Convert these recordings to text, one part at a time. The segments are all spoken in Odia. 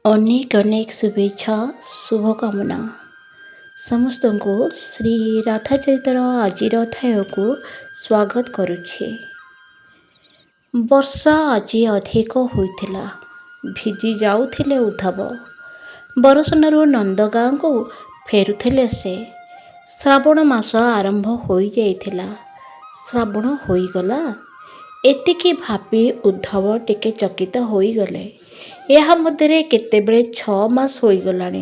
ଅନେକ ଅନେକ ଶୁଭେଚ୍ଛା ଶୁଭକାମନା ସମସ୍ତଙ୍କୁ ଶ୍ରୀ ରାଧାଚରିତର ଆଜିର ଅଧ୍ୟାୟକୁ ସ୍ୱାଗତ କରୁଛି। ବର୍ଷା ଆଜି ଅଧିକ ହୋଇଥିଲା। ଭିଜି ଯାଉଥିଲେ ଉଦ୍ଧବ। ବରଷଣାରୁ ନନ୍ଦଗାଁକୁ ଫେରୁଥିଲେ ସେ। ଶ୍ରାବଣ ମାସ ଆରମ୍ଭ ହୋଇଯାଇଥିଲା। ଶ୍ରାବଣ ହୋଇଗଲା, ଏତିକି ଭାବି ଉଦ୍ଧବ ଟିକେ ଚକିତ ହୋଇଗଲେ। ଏହା ମଧ୍ୟରେ କେତେବେଳେ 6 ମାସ ହୋଇଗଲାଣି,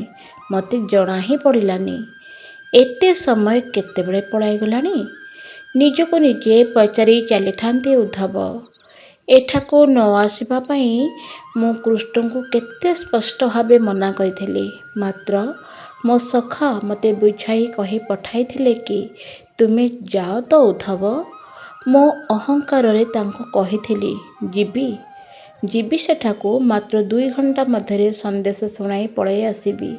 ମୋତେ ଜଣା ହିଁ ପଡ଼ିଲାନି। ଏତେ ସମୟ କେତେବେଳେ ପଳାଇଗଲାଣି। ନିଜକୁ ନିଜେ ପଚାରି ଚାଲିଥାନ୍ତି ଉଦ୍ଧବ। ଏଠାକୁ ନ ଆସିବା ପାଇଁ ମୁଁ କୃଷ୍ଣଙ୍କୁ କେତେ ସ୍ପଷ୍ଟ ଭାବେ ମନା କରିଥିଲି। ମାତ୍ର ମୋ ସଖା ମୋତେ ବୁଝାଇ କହି ପଠାଇଥିଲେ କି ତୁମେ ଯାଅ ତ ଉଦ୍ଧବ। ମୋ ଅହଙ୍କାରରେ ତାଙ୍କୁ କହିଥିଲି ଯିବି ସେଠାକୁ, ମାତ୍ର 2 ଘଣ୍ଟା ମଧ୍ୟରେ ସନ୍ଦେଶ ଶୁଣାଇ ପଳାଇ ଆସିବି।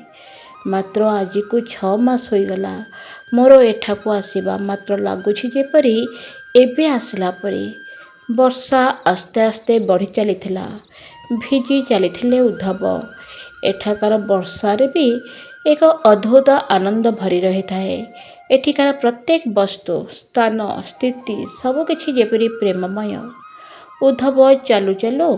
ମାତ୍ର ଆଜିକୁ 6 ମାସ ହୋଇଗଲା ମୋର ଏଠାକୁ ଆସିବା, ମାତ୍ର ଲାଗୁଛି ଯେପରି ଏବେ ଆସିଲା ପରି। ବର୍ଷା ଆସ୍ତେ ଆସ୍ତେ ବଢ଼ି ଚାଲିଥିଲା। ଭିଜି ଚାଲିଥିଲେ ଉଦ୍ଧବ। ଏଠାକାର ବର୍ଷାରେ ବି ଏକ ଅଦ୍ଭୁତ ଆନନ୍ଦ ଭରି ରହିଥାଏ। ଏଠିକାର ପ୍ରତ୍ୟେକ ବସ୍ତୁ, ସ୍ଥାନ, ସ୍ଥିତି ସବୁକିଛି ଯେପରି ପ୍ରେମମୟ। ଉଦ୍ଧବ ଚାଲୁ ଚାଲୁ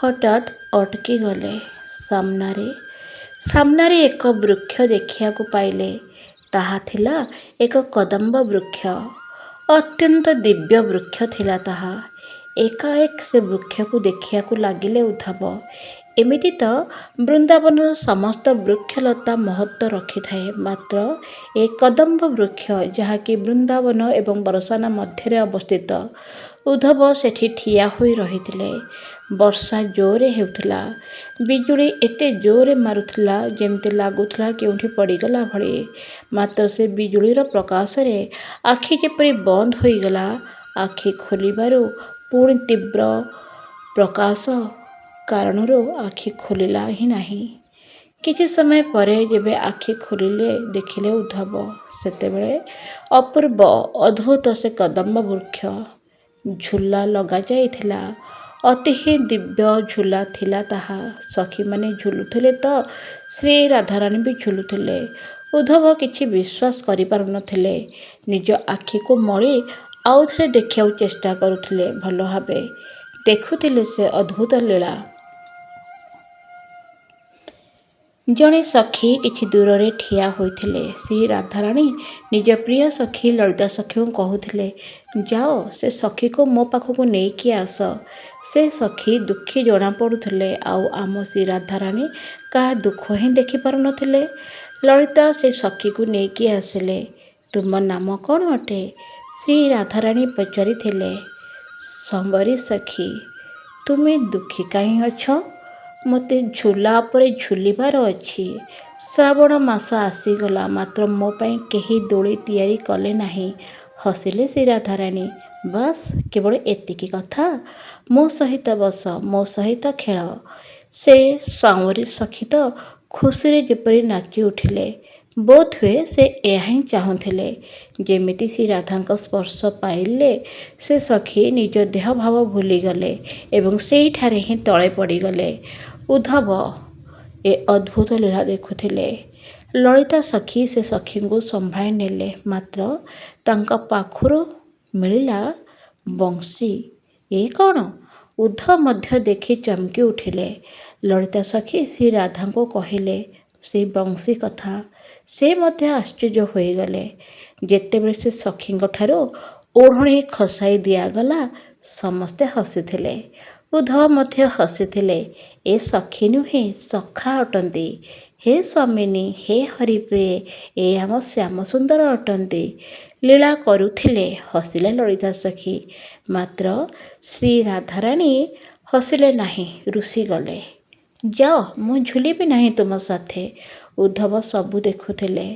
ହଠାତ୍ ଅଟକି ଗଲେ। ସାମ୍ନାରେ ଏକ ବୃକ୍ଷ ଦେଖିବାକୁ ପାଇଲେ। ତାହା ଥିଲା ଏକ କଦମ୍ବ ବୃକ୍ଷ। ଅତ୍ୟନ୍ତ ଦିବ୍ୟ ବୃକ୍ଷ ଥିଲା ତାହା। ଏକାଏକ ସେ ବୃକ୍ଷକୁ ଦେଖିବାକୁ ଲାଗିଲେ ଉଦ୍ଧବ। ଏମିତି ତ ବୃନ୍ଦାବନର ସମସ୍ତ ବୃକ୍ଷଲତା ମହତ୍ତ୍ୱ ରଖିଥାଏ, ମାତ୍ର ଏ କଦମ୍ବ ବୃକ୍ଷ, ଯାହାକି ବୃନ୍ଦାବନ ଏବଂ ବରସାନା ମଧ୍ୟରେ ଅବସ୍ଥିତ। ଉଦ୍ଧବ ସେଠି ଠିଆ ହୋଇ ରହିଥିଲେ। ବର୍ଷା ଜୋରରେ ହେଉଥିଲା। ବିଜୁଳି ଏତେ ଜୋରରେ ମାରୁଥିଲା, ଯେମିତି ଲାଗୁଥିଲା କେଉଁଠି ପଡ଼ିଗଲା ଭଳି। ମାତ୍ର ସେ ବିଜୁଳିର ପ୍ରକାଶରେ ଆଖି ଯେପରି ବନ୍ଦ ହୋଇଗଲା। ଆଖି ଖୋଲିବାରୁ ପୁଣି ତୀବ୍ର ପ୍ରକାଶ କାରଣରୁ ଆଖି ଖୋଲିଲା ହିଁ ନାହିଁ। କିଛି ସମୟ ପରେ ଯେବେ ଆଖି ଖୋଲିଲେ, ଦେଖିଲେ ଉଦ୍ଧବ, ସେତେବେଳେ ଅପୂର୍ବ ଅଦ୍ଭୁତ ସେ କଦମ୍ବ ବୃକ୍ଷ। ଝୁଲା ଲଗାଯାଇଥିଲା। ଅତି ହିଁ ଦିବ୍ୟ ଝୁଲା ଥିଲା ତାହା। ସଖୀମାନେ ଝୁଲୁଥିଲେ ତ ଶ୍ରୀ ରାଧାରାଣୀ ବି ଝୁଲୁଥିଲେ। ଉଦ୍ଧବ କିଛି ବିଶ୍ୱାସ କରିପାରୁନଥିଲେ। ନିଜ ଆଖିକୁ ମଳି ଆଉଥରେ ଦେଖିବାକୁ ଚେଷ୍ଟା କରୁଥିଲେ। ଭଲ ଭାବେ ଦେଖୁଥିଲେ ସେ ଅଦ୍ଭୁତ ଲୀଳା। ଜଣେ ସଖୀ କିଛି ଦୂରରେ ଠିଆ ହୋଇଥିଲେ। ଶ୍ରୀ ରାଧାରାଣୀ ନିଜ ପ୍ରିୟ ସଖୀ ଲଳିତା ସଖୀଙ୍କୁ କହୁଥିଲେ, ଯାଅ ସେ ସଖୀକୁ ମୋ ପାଖକୁ ନେଇକି ଆସ। ସେ ସଖୀ ଦୁଃଖୀ ଜଣାପଡ଼ୁଥିଲେ, ଆଉ ଆମ ଶ୍ରୀ ରାଧାରାଣୀ କାହା ଦୁଃଖ ହିଁ ଦେଖିପାରୁନଥିଲେ। ଲଳିତା ସେ ସଖୀକୁ ନେଇକି ଆସିଲେ। ତୁମ ନାମ କ'ଣ ଅଟେ? ଶ୍ରୀ ରାଧାରାଣୀ ପଚାରିଥିଲେ। ସମ୍ବରୀ ସଖୀ। ତୁମେ ଦୁଃଖୀ କାହିଁ ଅଛ? ମୋତେ ଝୁଲା ଉପରେ ଝୁଲିବାର ଅଛି। ଶ୍ରାବଣ ମାସ ଆସିଗଲା, ମାତ୍ର ମୋ ପାଇଁ କେହି ଦୋଳି ତିଆରି କଲେ ନାହିଁ। ହସିଲେ ଶ୍ରୀ ରାଧାରାଣୀ। ବାସ୍, କେବଳ ଏତିକି କଥା? ମୋ ସହିତ ବସ, ମୋ ସହିତ ଖେଳ। ସେ ସାଁୱରୀ ସଖୀ ତ ଖୁସିରେ ଯେପରି ନାଚି ଉଠିଲେ। ବୋଧହୁଏ ସେ ଏହା ହିଁ ଚାହୁଁଥିଲେ। ଯେମିତି ଶ୍ରୀ ରାଧାଙ୍କ ସ୍ପର୍ଶ ପାଇଲେ ସେ ସଖୀ ନିଜ ଦେହ ଭାବ ଭୁଲିଗଲେ ଏବଂ ସେଇଠାରେ ହିଁ ତଳେ ପଡ଼ିଗଲେ। ଉଦ୍ଧବ ଏ ଅଦ୍ଭୁତ ଲୀଳା ଦେଖୁଥିଲେ। ଲଳିତା ସଖୀ ସେ ସଖୀଙ୍କୁ ସମ୍ଭାଳି ନେଲେ, ମାତ୍ର ତାଙ୍କ ପାଖରୁ ମିଳିଲା ବଂଶୀ। ଏ କ'ଣ? ଉଦ୍ଧବ ମଧ୍ୟ ଦେଖି ଚମକି ଉଠିଲେ। ଲଳିତା ସଖୀ ଶ୍ରୀ ରାଧାଙ୍କୁ କହିଲେ ସେଇ ବଂଶୀ କଥା। ସେ ମଧ୍ୟ ଆଶ୍ଚର୍ଯ୍ୟ ହୋଇଗଲେ। ଯେତେବେଳେ ସେ ସଖୀଙ୍କଠାରୁ ଓଢ଼ଣୀ ଖସାଇ ଦିଆଗଲା, ସମସ୍ତେ ହସିଥିଲେ। ଉଦ୍ଧବ ମଧ୍ୟ ହସିଥିଲେ। ଏ ସଖୀ ନୁହେଁ, ସଖା ଅଟନ୍ତି। ହେ ସ୍ୱାମିନୀ, ହେ ହରିପ୍ରିୟେ, ଏ ଆମ ଶ୍ୟାମସୁନ୍ଦର ଅଟନ୍ତି। ଲୀଳା କରୁଥିଲେ। ହସିଲେ ଲଳିତା ସଖୀ। ମାତ୍ର ଶ୍ରୀ ରାଧାରାଣୀ ହସିଲେ ନାହିଁ, ରୁଷିଗଲେ। ଯାଅ, ମୁଁ ଝୁଲିବି ନାହିଁ ତୁମ ସାଥେ। ଉଦ୍ଧବ ସବୁ ଦେଖୁଥିଲେ।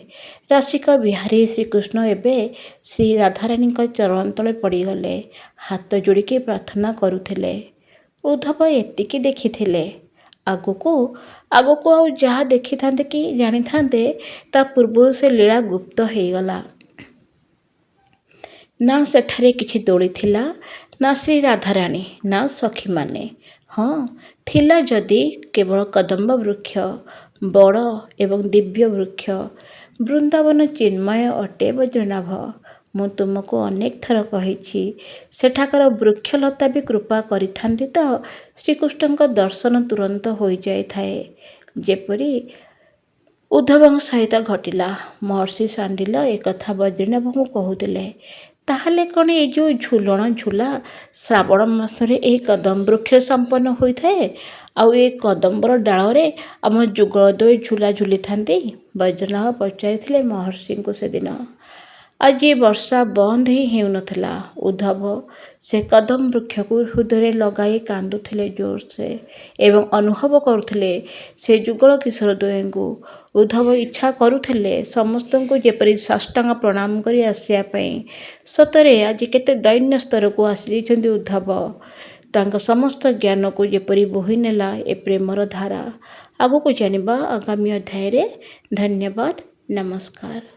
ରସିକ ବିହାରୀ ଶ୍ରୀକୃଷ୍ଣ ଏବେ ଶ୍ରୀ ରାଧାରାଣୀଙ୍କ ଚରଣ ତଳେ ପଡ଼ିଗଲେ। ହାତ ଯୋଡ଼ିକି ପ୍ରାର୍ଥନା କରୁଥିଲେ। ଉଦ୍ଧବ ଏତିକି ଦେଖିଥିଲେ। ଆଗକୁ ଆଉ ଯାହା ଦେଖିଥାନ୍ତେ କି ଜାଣିଥାନ୍ତେ, ତା ପୂର୍ବରୁ ସେ ଲୀଳା ଗୁପ୍ତ ହେଇଗଲା। ନା ସେଠାରେ କିଛି ଦୋଳି ଥିଲା, ନା ଶ୍ରୀ ରାଧାରାଣୀ, ନା ସଖୀମାନେ। ହଁ, ଥିଲା ଯଦି କେବଳ କଦମ୍ବ ବୃକ୍ଷ, ବଡ଼ ଏବଂ ଦିବ୍ୟ ବୃକ୍ଷ। ବୃନ୍ଦାବନ ଚିନ୍ମୟ ଅଟେ ବଜ୍ରନାଭ। ମୁଁ ତୁମକୁ ଅନେକ ଥର କହିଛି, ସେଠାକାର ବୃକ୍ଷଲତା ବି କୃପା କରିଥାନ୍ତି ତ ଶ୍ରୀକୃଷ୍ଣଙ୍କ ଦର୍ଶନ ତୁରନ୍ତ ହୋଇଯାଇଥାଏ, ଯେପରି ଉଦ୍ଧବଙ୍କ ସହିତ ଘଟିଲା। ମହର୍ଷି ସାଣ୍ଡିଲ ଏକଥା ବଜ୍ରନାଭଙ୍କୁ କହୁଥିଲେ। ତାହେଲେ କ'ଣ ଏଇ ଯେଉଁ ଝୁଲଣ ଝୁଲା ଶ୍ରାବଣ ମାସରେ ଏହି କଦମ୍ବ ବୃକ୍ଷ ସମ୍ପନ୍ନ ହୋଇଥାଏ, ଆଉ ଏ କଦମ୍ବର ଡାଳରେ ଆମ ଯୁଗଳଦ୍ୱୟ ଝୁଲା ଝୁଲିଥାନ୍ତି? ବୈଜନାଥ ପଚାରିଥିଲେ ମହର୍ଷିଙ୍କୁ ସେଦିନ। ଆଜି ବର୍ଷା ବନ୍ଦ ହିଁ ହେଉନଥିଲା। ଉଦ୍ଧବ ସେ କଦମ୍ବ ବୃକ୍ଷକୁ ହୃଦୟରେ ଲଗାଇ କାନ୍ଦୁଥିଲେ ଜୋରସେ ଏବଂ ଅନୁଭବ କରୁଥିଲେ ସେ ଯୁଗଳ କିଶୋର ଦ୍ୱୟଙ୍କୁ। ଉଦ୍ଧବ ଇଚ୍ଛା କରୁଥିଲେ ସମସ୍ତଙ୍କୁ ଯେପରି ସାଷ୍ଟାଙ୍ଗ ପ୍ରଣାମ କରି ଆସିବା ପାଇଁ। ସତରେ ଆଜି କେତେ ଦୈନ୍ୟ ସ୍ତରକୁ ଆସିଯାଇଛନ୍ତି ଉଦ୍ଧବ। ତାଙ୍କ ସମସ୍ତ ଜ୍ଞାନକୁ ଯେପରି ବୋହି ନେଲା ଏ ପ୍ରେମର ଧାରା। ଆଗକୁ ଜାଣିବା ଆଗାମୀ ଅଧ୍ୟାୟରେ। ଧନ୍ୟବାଦ, ନମସ୍କାର।